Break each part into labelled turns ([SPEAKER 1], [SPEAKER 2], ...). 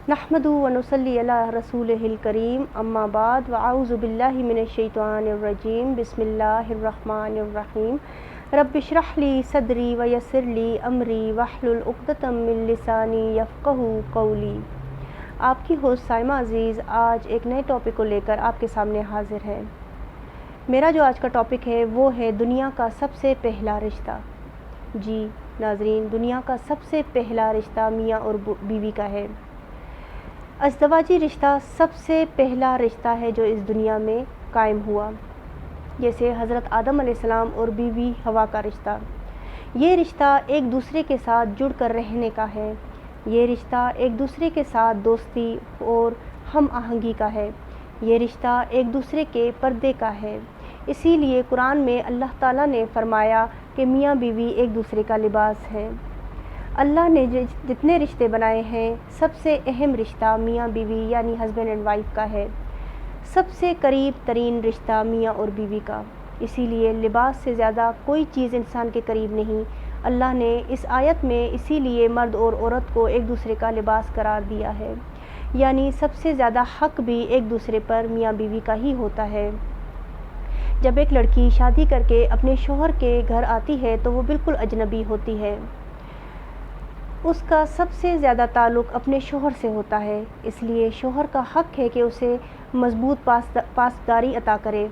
[SPEAKER 1] نحمدہ و نصلی علی رسولہ الکریم اما بعد واعوذ باللہ من الشیطان الرجیم بسم اللہ الرحمن الرحیم رب اشرح لی صدری ویسر لی امری واحلل عقدۃ من لسانی یفقہوا قولی۔ آپ کی ہوسٹ سائمہ عزیز آج ایک نئے ٹاپک کو لے کر آپ کے سامنے حاضر ہے۔ میرا جو آج کا ٹاپک ہے وہ ہے دنیا کا سب سے پہلا رشتہ۔ جی ناظرین، دنیا کا سب سے پہلا رشتہ میاں اور بیوی کا ہے۔ ازدواجی رشتہ سب سے پہلا رشتہ ہے جو اس دنیا میں قائم ہوا، جیسے حضرت آدم علیہ السلام اور بیوی حوا کا رشتہ۔ یہ رشتہ ایک دوسرے کے ساتھ جڑ کر رہنے کا ہے، یہ رشتہ ایک دوسرے کے ساتھ دوستی اور ہم آہنگی کا ہے، یہ رشتہ ایک دوسرے کے پردے کا ہے۔ اسی لیے قرآن میں اللہ تعالیٰ نے فرمایا کہ میاں بیوی ایک دوسرے کا لباس ہے۔ اللہ نے جتنے رشتے بنائے ہیں سب سے اہم رشتہ میاں بیوی یعنی ہسبینڈ اینڈ وائف کا ہے، سب سے قریب ترین رشتہ میاں اور بیوی کا۔ اسی لیے لباس سے زیادہ کوئی چیز انسان کے قریب نہیں۔ اللہ نے اس آیت میں اسی لیے مرد اور عورت کو ایک دوسرے کا لباس قرار دیا ہے، یعنی سب سے زیادہ حق بھی ایک دوسرے پر میاں بیوی کا ہی ہوتا ہے۔ جب ایک لڑکی شادی کر کے اپنے شوہر کے گھر آتی ہے تو وہ بالکل اجنبی ہوتی ہے، اس کا سب سے زیادہ تعلق اپنے شوہر سے ہوتا ہے، اس لیے شوہر کا حق ہے کہ اسے مضبوط پاسداری عطا کرے۔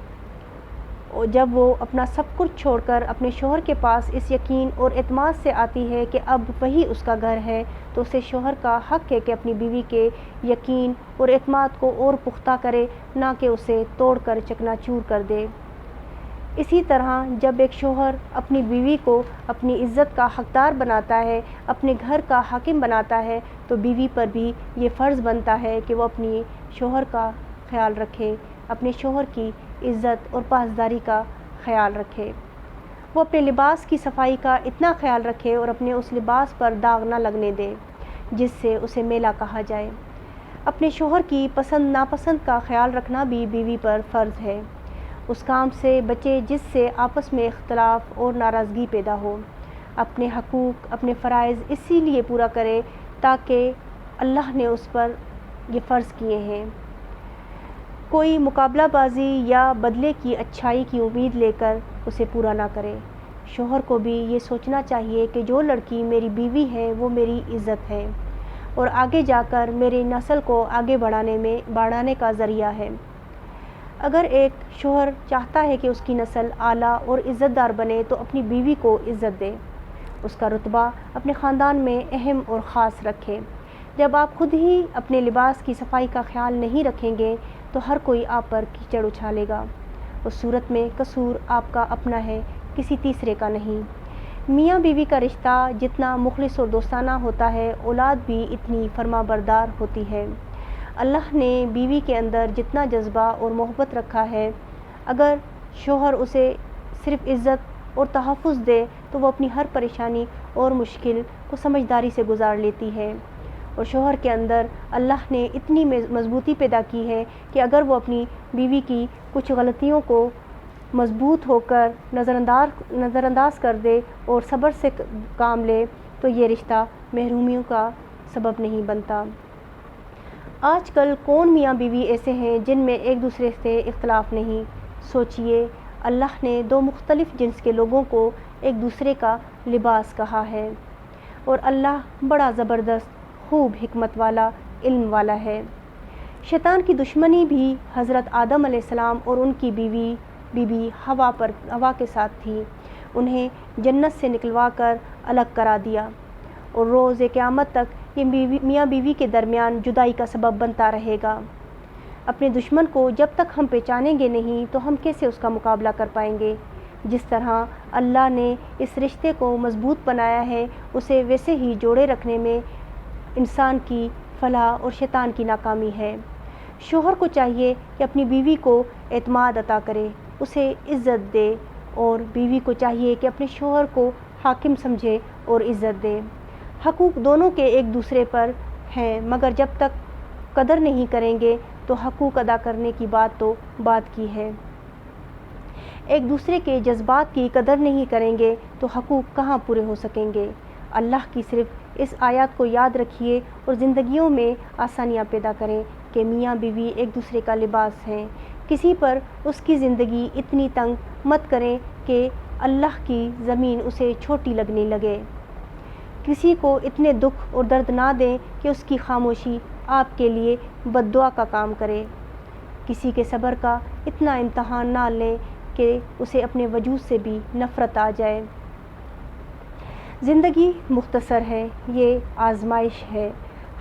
[SPEAKER 1] اور جب وہ اپنا سب کچھ چھوڑ کر اپنے شوہر کے پاس اس یقین اور اعتماد سے آتی ہے کہ اب وہی اس کا گھر ہے، تو اسے شوہر کا حق ہے کہ اپنی بیوی کے یقین اور اعتماد کو اور پختہ کرے، نہ کہ اسے توڑ کر چکنا چور کر دے۔ اسی طرح جب ایک شوہر اپنی بیوی کو اپنی عزت کا حقدار بناتا ہے، اپنے گھر کا حاکم بناتا ہے، تو بیوی پر بھی یہ فرض بنتا ہے کہ وہ اپنی شوہر کا خیال رکھے، اپنے شوہر کی عزت اور پاسداری کا خیال رکھے۔ وہ اپنے لباس کی صفائی کا اتنا خیال رکھے اور اپنے اس لباس پر داغ نہ لگنے دے جس سے اسے میلا کہا جائے۔ اپنے شوہر کی پسند ناپسند کا خیال رکھنا بھی بیوی پر فرض ہے۔ اس کام سے بچے جس سے آپس میں اختلاف اور ناراضگی پیدا ہو۔ اپنے حقوق، اپنے فرائض اسی لیے پورا کرے تاکہ اللہ نے اس پر یہ فرض کیے ہیں۔ کوئی مقابلہ بازی یا بدلے کی اچھائی کی امید لے کر اسے پورا نہ کرے۔ شوہر کو بھی یہ سوچنا چاہیے کہ جو لڑکی میری بیوی ہے وہ میری عزت ہے اور آگے جا کر میری نسل کو آگے بڑھانے کا ذریعہ ہے۔ اگر ایک شوہر چاہتا ہے کہ اس کی نسل اعلیٰ اور عزت دار بنے تو اپنی بیوی کو عزت دے، اس کا رتبہ اپنے خاندان میں اہم اور خاص رکھے۔ جب آپ خود ہی اپنے لباس کی صفائی کا خیال نہیں رکھیں گے تو ہر کوئی آپ پر کیچڑ اچھالے گا۔ اس صورت میں قصور آپ کا اپنا ہے، کسی تیسرے کا نہیں۔ میاں بیوی کا رشتہ جتنا مخلص اور دوستانہ ہوتا ہے، اولاد بھی اتنی فرما بردار ہوتی ہے۔ اللہ نے بیوی کے اندر جتنا جذبہ اور محبت رکھا ہے، اگر شوہر اسے صرف عزت اور تحفظ دے تو وہ اپنی ہر پریشانی اور مشکل کو سمجھداری سے گزار لیتی ہے۔ اور شوہر کے اندر اللہ نے اتنی مضبوطی پیدا کی ہے کہ اگر وہ اپنی بیوی کی کچھ غلطیوں کو مضبوط ہو کر نظر انداز کر دے اور صبر سے کام لے تو یہ رشتہ محرومیوں کا سبب نہیں بنتا۔ آج کل کون میاں بیوی ایسے ہیں جن میں ایک دوسرے سے اختلاف نہیں؟ سوچئے، اللہ نے دو مختلف جنس کے لوگوں کو ایک دوسرے کا لباس کہا ہے، اور اللہ بڑا زبردست، خوب حکمت والا، علم والا ہے۔ شیطان کی دشمنی بھی حضرت آدم علیہ السلام اور ان کی بیوی بی بی حوا کے ساتھ تھی۔ انہیں جنت سے نکلوا کر الگ کرا دیا، اور روز قیامت تک یہ میاں بیوی کے درمیان جدائی کا سبب بنتا رہے گا۔ اپنے دشمن کو جب تک ہم پہچانیں گے نہیں تو ہم کیسے اس کا مقابلہ کر پائیں گے؟ جس طرح اللہ نے اس رشتے کو مضبوط بنایا ہے، اسے ویسے ہی جوڑے رکھنے میں انسان کی فلاح اور شیطان کی ناکامی ہے۔ شوہر کو چاہیے کہ اپنی بیوی کو اعتماد عطا کرے، اسے عزت دے، اور بیوی کو چاہیے کہ اپنے شوہر کو حاکم سمجھے اور عزت دے۔ حقوق دونوں کے ایک دوسرے پر ہیں، مگر جب تک قدر نہیں کریں گے تو حقوق ادا کرنے کی بات تو بات کی ہے۔ ایک دوسرے کے جذبات کی قدر نہیں کریں گے تو حقوق کہاں پورے ہو سکیں گے؟ اللہ کی صرف اس آیات کو یاد رکھیے اور زندگیوں میں آسانیاں پیدا کریں کہ میاں بیوی ایک دوسرے کا لباس ہیں۔ کسی پر اس کی زندگی اتنی تنگ مت کریں کہ اللہ کی زمین اسے چھوٹی لگنے لگے۔ کسی کو اتنے دکھ اور درد نہ دیں کہ اس کی خاموشی آپ کے لیے بد دعا کا کام کرے۔ کسی کے صبر کا اتنا امتحان نہ لیں کہ اسے اپنے وجود سے بھی نفرت آ جائے۔ زندگی مختصر ہے، یہ آزمائش ہے۔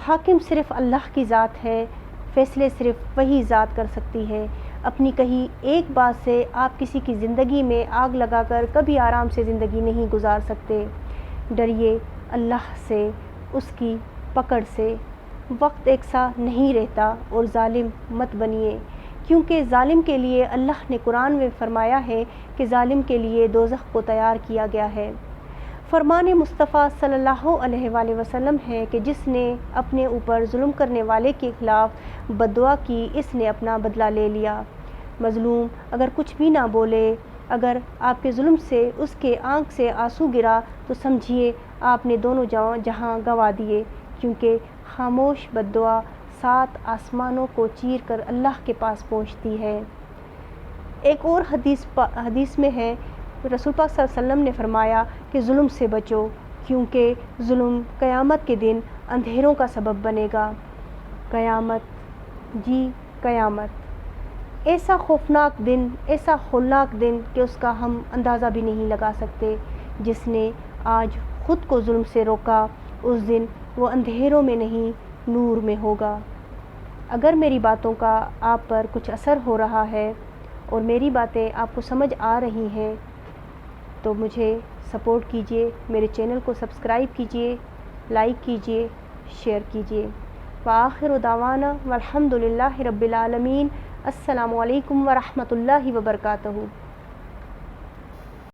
[SPEAKER 1] حاکم صرف اللہ کی ذات ہے، فیصلے صرف وہی ذات کر سکتی ہے۔ اپنی کہی ایک بات سے آپ کسی کی زندگی میں آگ لگا کر کبھی آرام سے زندگی نہیں گزار سکتے۔ ڈریے اللہ سے، اس کی پکڑ سے۔ وقت ایک سا نہیں رہتا اور ظالم مت بنیے، کیونکہ ظالم کے لیے اللہ نے قرآن میں فرمایا ہے کہ ظالم کے لیے دوزخ کو تیار کیا گیا ہے۔ فرمان مصطفیٰ صلی اللہ علیہ وآلہ وسلم ہے کہ جس نے اپنے اوپر ظلم کرنے والے کے خلاف بد دعا کی، اس نے اپنا بدلہ لے لیا۔ مظلوم اگر کچھ بھی نہ بولے، اگر آپ کے ظلم سے اس کے آنکھ سے آنسو گرا تو سمجھیے آپ نے دونوں جہاں گنوا دیے، کیونکہ خاموش بد دعا 7 آسمانوں کو چیر کر اللہ کے پاس پہنچتی ہے۔ ایک اور حدیث میں ہے، رسول پاک صلی اللہ علیہ وسلم نے فرمایا کہ ظلم سے بچو، کیونکہ ظلم قیامت کے دن اندھیروں کا سبب بنے گا۔ قیامت، جی قیامت، ایسا خوفناک دن، ایسا ہولناک دن کہ اس کا ہم اندازہ بھی نہیں لگا سکتے۔ جس نے آج خود کو ظلم سے روکا، اس دن وہ اندھیروں میں نہیں نور میں ہوگا۔ اگر میری باتوں کا آپ پر کچھ اثر ہو رہا ہے اور میری باتیں آپ کو سمجھ آ رہی ہیں تو مجھے سپورٹ کیجیے، میرے چینل کو سبسکرائب کیجیے، لائک کیجیے، شیئر کیجیے۔ وآخر دعوانا والحمد للہ رب العالمین۔ السلام علیکم ورحمۃ اللہ وبرکاتہ۔